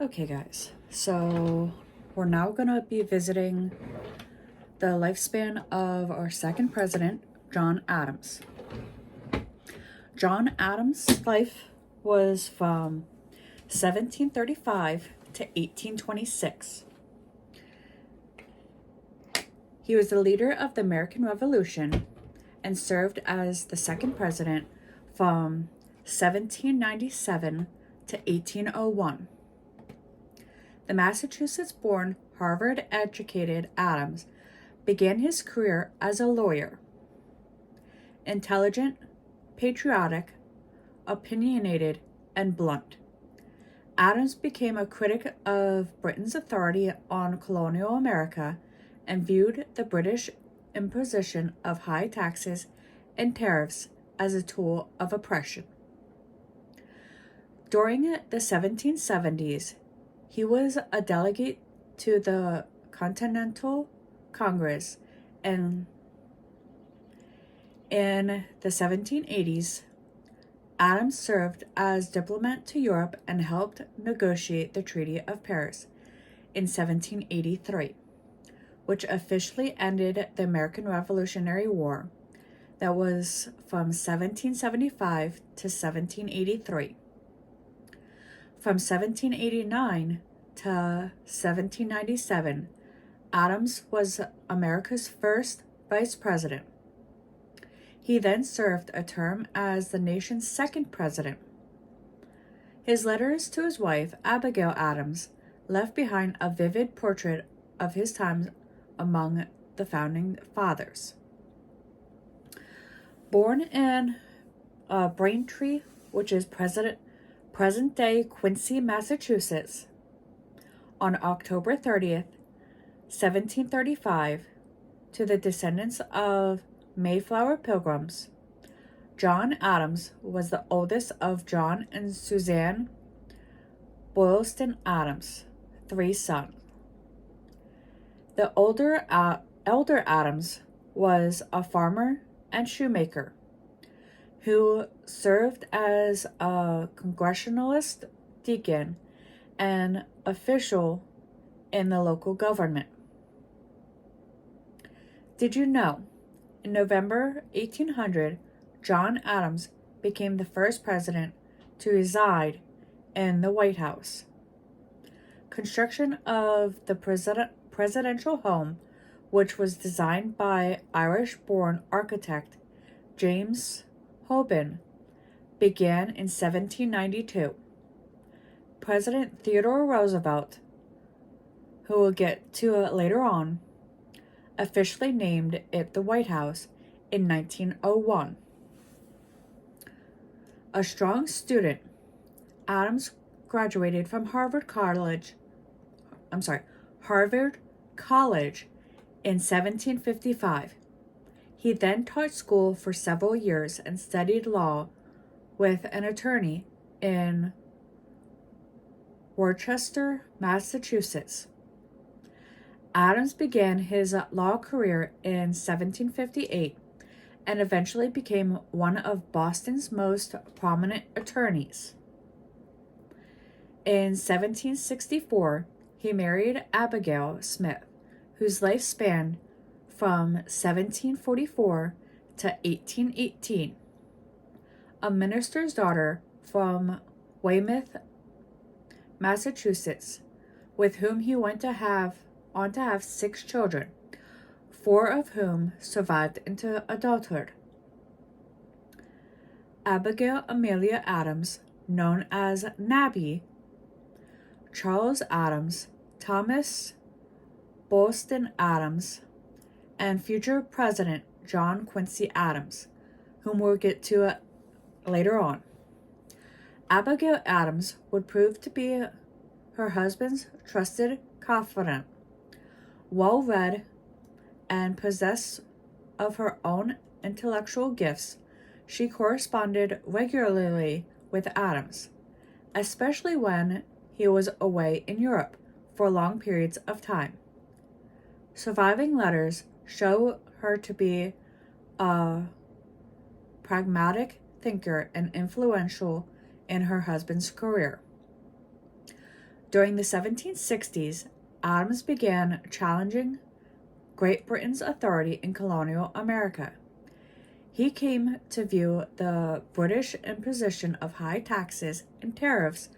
Okay, guys, so we're now going to be visiting the lifespan of our second president, John Adams. John Adams' life was from 1735 to 1826. He was the leader of the American Revolution and served as the second president from 1797 to 1801. The Massachusetts-born, Harvard-educated Adams began his career as a lawyer. Intelligent, patriotic, opinionated, and blunt, Adams became a critic of Britain's authority on colonial America and viewed the British imposition of high taxes and tariffs as a tool of oppression. During the 1770s, he was a delegate to the Continental Congress, and in the 1780s, Adams served as diplomat to Europe and helped negotiate the Treaty of Paris in 1783, which officially ended the American Revolutionary War that was from 1775 to 1783. From 1789 to 1797, Adams was America's first vice president. He then served a term as the nation's second president. His letters to his wife, Abigail Adams, left behind a vivid portrait of his time among the founding fathers. Born in Braintree, which is present-day Quincy, Massachusetts, on October 30th, 1735, to the descendants of Mayflower Pilgrims, John Adams was the oldest of John and Suzanne Boylston Adams, 3 sons. The elder Adams was a farmer and shoemaker who served as a Congressionalist deacon and official in the local government. Did you know? In November 1800, John Adams became the first president to reside in the White House. Construction of the presidential home, which was designed by Irish-born architect James Holbein, began in 1792. President Theodore Roosevelt, who we'll get to later on, officially named it the White House in 1901. A strong student, Adams graduated from Harvard College in 1755. He then taught school for several years and studied law with an attorney in Worcester, Massachusetts. Adams began his law career in 1758 and eventually became one of Boston's most prominent attorneys. In 1764, he married Abigail Smith, whose life spanned from 1744 to 1818, a minister's daughter from Weymouth, Massachusetts, with whom he went on to have 6 children, 4 of whom survived into adulthood. Abigail Amelia Adams, known as Nabby, Charles Adams, Thomas Boylston Adams, and future President John Quincy Adams, whom we'll get to later on. Abigail Adams would prove to be her husband's trusted confidant. Well-read and possessed of her own intellectual gifts, she corresponded regularly with Adams, especially when he was away in Europe for long periods of time. Surviving letters show her to be a pragmatic thinker and influential in her husband's career. During the 1760s, Adams began challenging Great Britain's authority in colonial America. He came to view the British imposition of high taxes and tariffs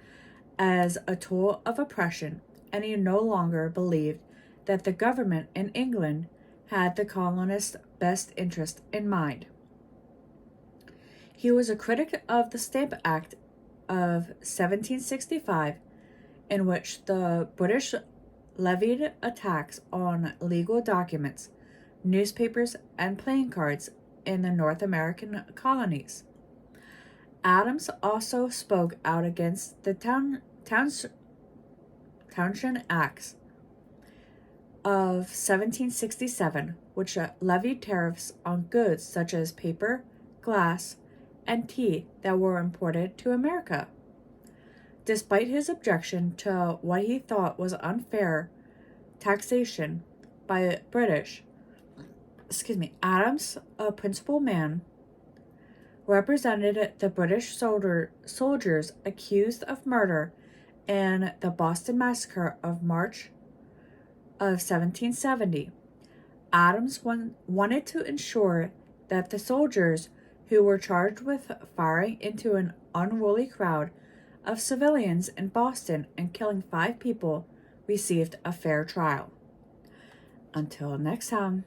as a tool of oppression, and he no longer believed that the government in England had the colonists' best interest in mind. He was a critic of the Stamp Act of 1765, in which the British levied a tax on legal documents, newspapers, and playing cards in the North American colonies. Adams also spoke out against the Townshend Acts of 1767, which levied tariffs on goods such as paper, glass, and tea that were imported to America. Despite his objection to what he thought was unfair taxation by British, Adams, a principal man, represented the British soldiers accused of murder in the Boston Massacre of March of 1770. Adams wanted to ensure that the soldiers who were charged with firing into an unruly crowd of civilians in Boston and killing 5 people received a fair trial. Until next time.